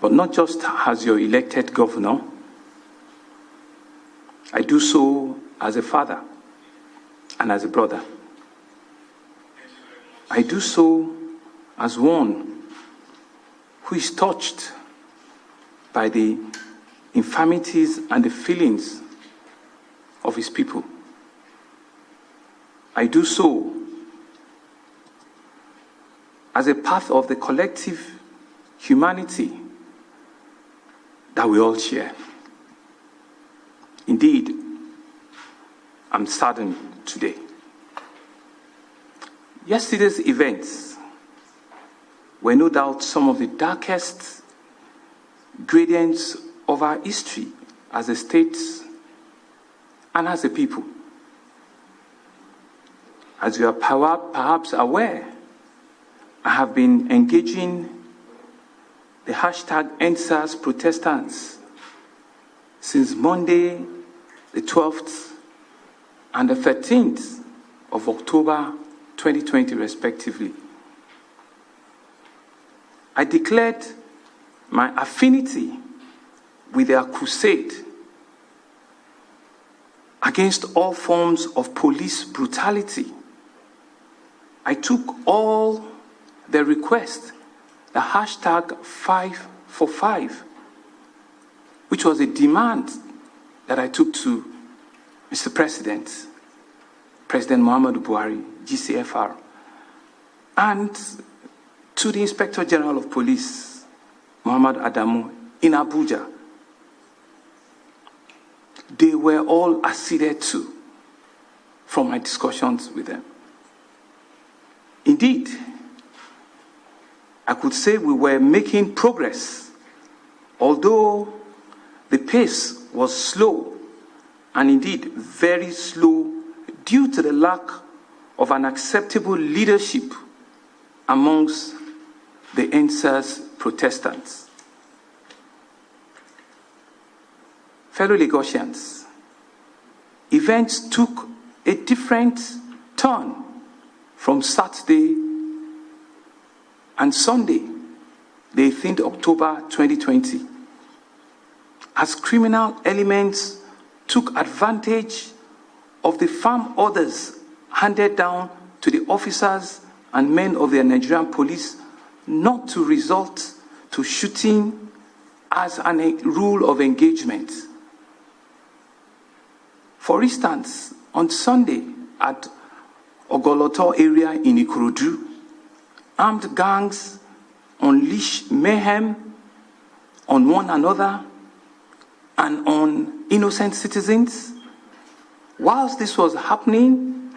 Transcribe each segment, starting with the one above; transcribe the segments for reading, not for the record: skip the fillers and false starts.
but not just as your elected governor. I do so as a father and as a brother. I do so as one who is touched by the infirmities and the feelings of his people. I do so as a part of the collective humanity that we all share. Indeed, I'm saddened today. Yesterday's events were no doubt some of the darkest gradients of our history as a state and as a people. As you are perhaps aware, I have been engaging the hashtag EndSARS protestants since Monday, the 12th and the 13th of October 2020, respectively. I declared my affinity with their crusade against all forms of police brutality. I took all their requests, the hashtag 545, which was a demand that I took to Mr. President Muhammadu Buhari, GCFR, and to the Inspector General of Police, Muhammad Adamu, in Abuja. They were all acceded to from my discussions with them. Indeed, I could say we were making progress, although the pace was slow, and indeed very slow, due to the lack of an acceptable leadership amongst the EndSARS protestants. Fellow Lagosians, events took a different turn from Saturday and Sunday, the 18th October 2020, as criminal elements took advantage of the firm orders handed down to the officers and men of the Nigerian police not to resort to shooting as a rule of engagement. For instance, on Sunday at Ogoloto area in Ikorodu, armed gangs unleashed mayhem on one another and on innocent citizens. Whilst this was happening,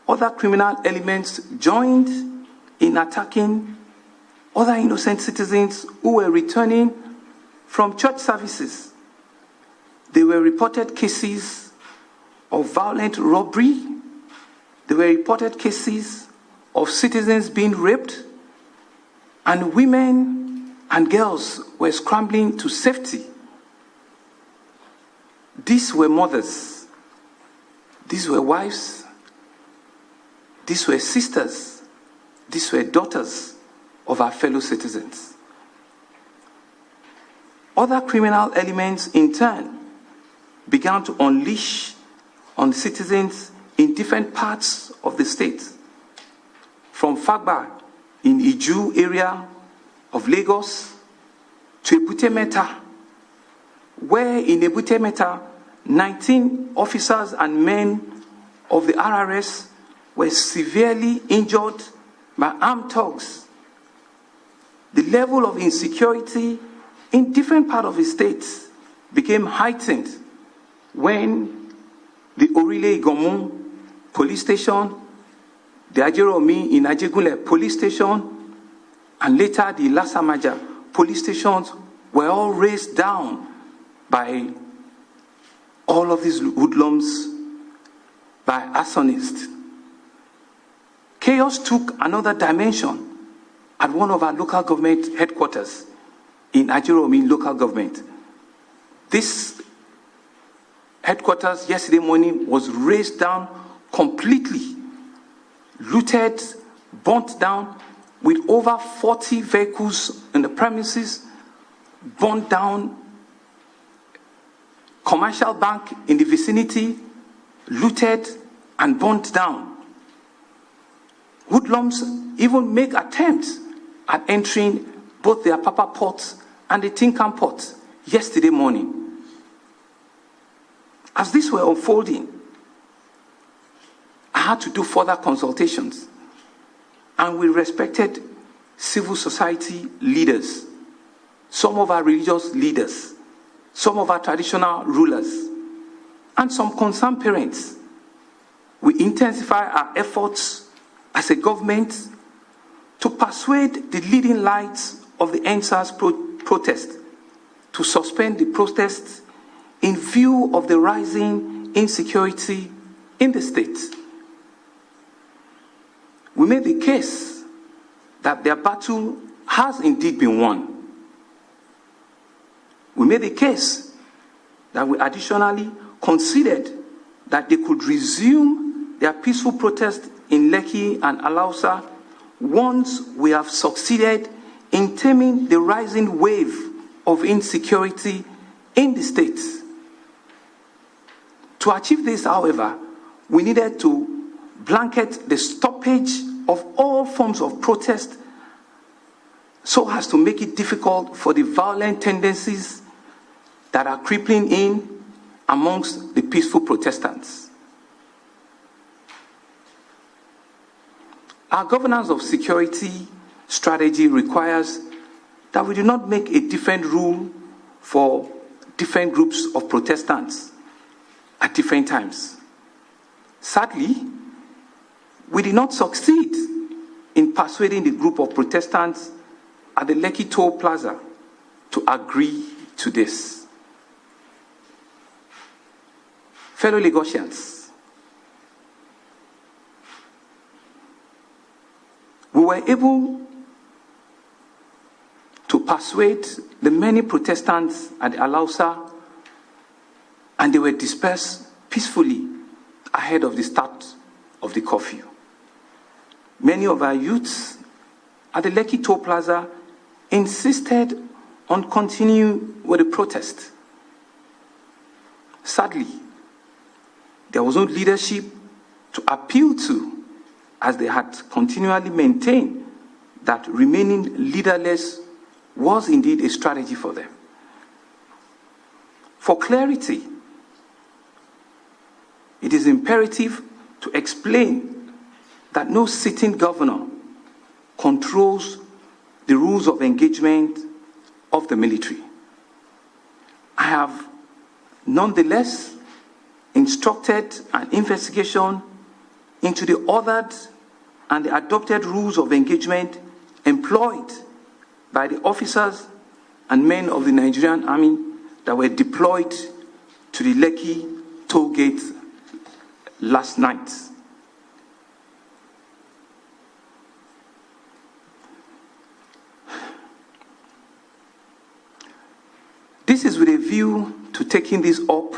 other criminal elements joined in attacking other innocent citizens who were returning from church services. There were reported cases of violent robbery. There were reported cases of citizens being raped, and women and girls were scrambling to safety. These were mothers. These were wives. These were sisters. These were daughters of our fellow citizens. Other criminal elements, in turn, began to unleash on citizens in different parts of the state. From Fagba in Iju area of Lagos to Ebute Metta, where in Ebute Metta, 19 officers and men of the RRS were severely injured by armed thugs. The level of insecurity in different parts of the state became heightened when the Orile Igomu police station, the Ajeromi in Ajegunle police station, and later the Lasamaja police stations were all razed down by all of these hoodlums, by arsonists. Chaos took another dimension at one of our local government headquarters in Ajeromi local government. This headquarters yesterday morning was razed down completely, looted, burnt down, with over 40 vehicles in the premises, burned down commercial bank in the vicinity, looted and burnt down. Hoodlums even make attempts at entering both the Apapa port and the Tinkan port yesterday morning. As these were unfolding, I had to do further consultations, and we respected civil society leaders, some of our religious leaders, some of our traditional rulers, and some concerned parents. We intensify our efforts as a government to persuade the leading lights of the NSAS protest to suspend the protests in view of the rising insecurity in the state. We made the case that their battle has indeed been won. We made the case that we additionally considered that they could resume their peaceful protest in Lekki and Alausa once we have succeeded in taming the rising wave of insecurity in the state. To achieve this, however, we needed to blanket the stoppage of all forms of protest so as to make it difficult for the violent tendencies that are creeping in amongst the peaceful protestants. Our governance of security strategy requires that we do not make a different rule for different groups of protestants at different times. Sadly, we did not succeed in persuading the group of protestants at the Lekki Toll Plaza to agree to this. Fellow Lagosians, we were able to persuade the many protestants at Alausa, and they were dispersed peacefully ahead of the start of the curfew. Many of our youths at the Lekki Toll Plaza insisted on continuing with the protest. Sadly, there was no leadership to appeal to, as they had continually maintained that remaining leaderless was indeed a strategy for them. For clarity, it is imperative to explain that no sitting governor controls the rules of engagement of the military. I have nonetheless instructed an investigation into the ordered and the adopted rules of engagement employed by the officers and men of the Nigerian Army that were deployed to the Lekki toll gate last night. This is with a view to taking this up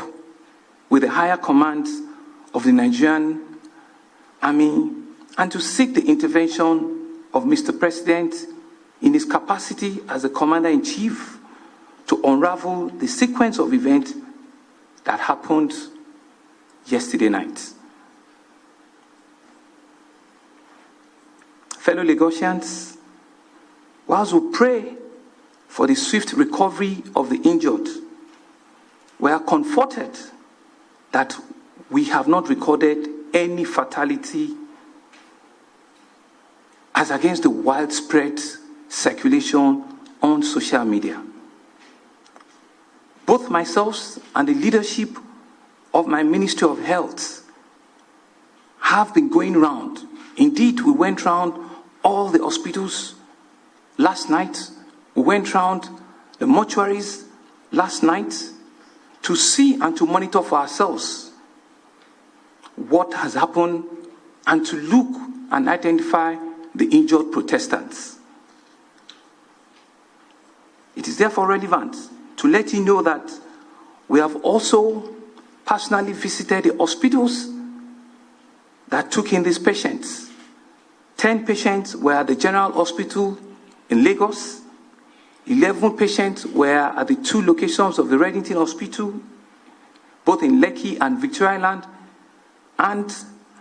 with the higher commands of the Nigerian Army and to seek the intervention of Mr. President in his capacity as the Commander-in-Chief to unravel the sequence of events that happened yesterday night. Fellow Lagosians, whilst we pray for the swift recovery of the injured, we are comforted that we have not recorded any fatality as against the widespread circulation on social media. Both myself and the leadership of my Ministry of Health have been going round. Indeed, we went round all the hospitals last night. We went round the mortuaries last night to see and to monitor for ourselves what has happened and to look and identify the injured protestants. It is therefore relevant to let you know that we have also personally visited the hospitals that took in these patients. 10 patients were at the General Hospital in Lagos, 11 patients were at the 2 locations of the Reddington Hospital, both in Lekki and Victoria Island, and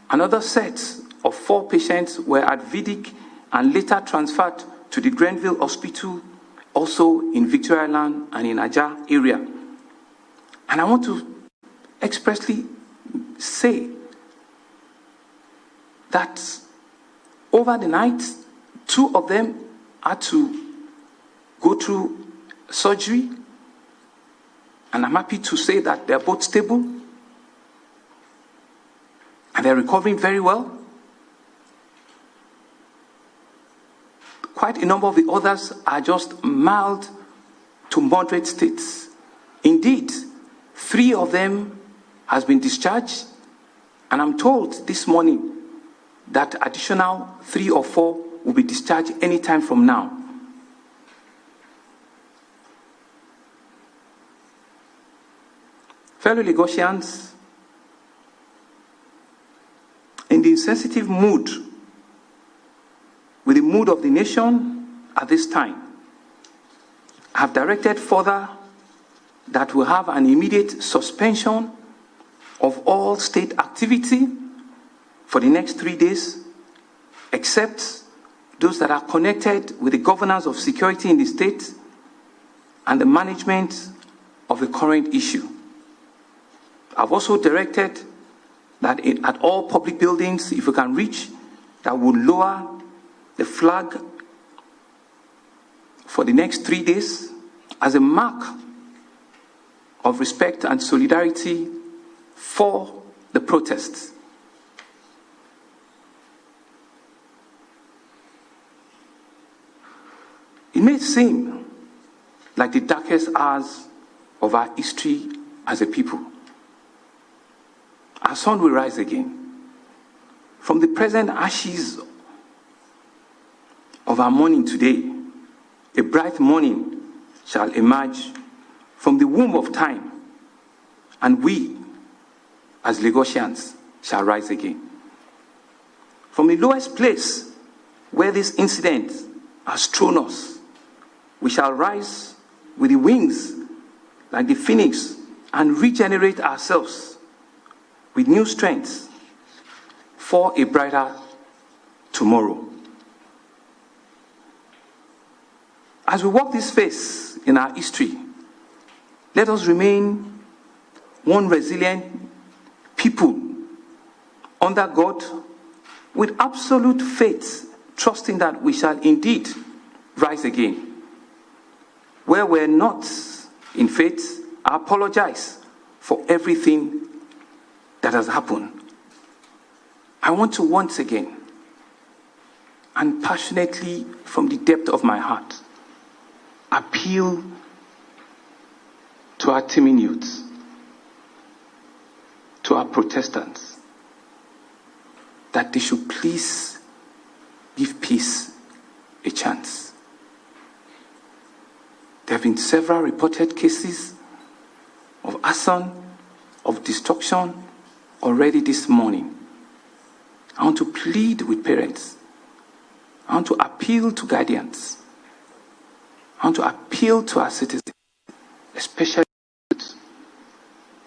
another set of 4 patients were at Vidic and later transferred to the Grenville Hospital, also in Victoria Island and in Aja area. And I want to expressly say that over the night, 2 of them had to go through surgery, and I'm happy to say that they're both stable and they're recovering very well. Quite a number of the others are just mild to moderate states. Indeed, 3 of them has been discharged, and I'm told this morning that additional 3 or 4 will be discharged anytime from now. Fellow Lagosians, in the sensitive mood, with the mood of the nation at this time, I have directed further that we have an immediate suspension of all state activity for the next 3 days, except those that are connected with the governance of security in the state and the management of the current issue. I've also directed that at all public buildings, if we can reach, that would lower the flag for the next 3 days as a mark of respect and solidarity for the protests. It may seem like the darkest hours of our history as a people. Our sun will rise again. From the present ashes of our morning today, a bright morning shall emerge from the womb of time, and we, as Lagosians, shall rise again. From the lowest place where this incident has thrown us, we shall rise with the wings like the phoenix and regenerate ourselves with new strength for a brighter tomorrow. As we walk this phase in our history, let us remain one resilient people under God with absolute faith, trusting that we shall indeed rise again. Where we're not in faith, I apologize for everything that has happened. I want to once again, and passionately from the depth of my heart, appeal to our teeming youths, to our Protestants, that they should please give peace a chance. There have been several reported cases of arson, of destruction already this morning. I want to plead with parents. I want to appeal to guardians. I want to appeal to our citizens, especially youth,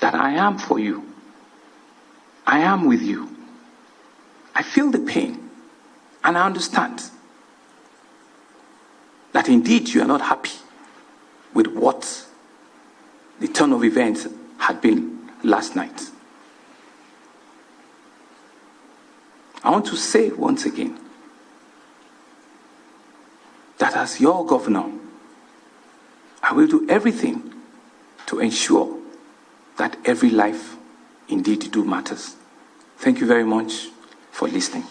that I am for you. I am with you. I feel the pain, and I understand that indeed you are not happy with what the turn of events had been last night. I want to say once again that as your governor, I will do everything to ensure that every life indeed do matters. Thank you very much for listening.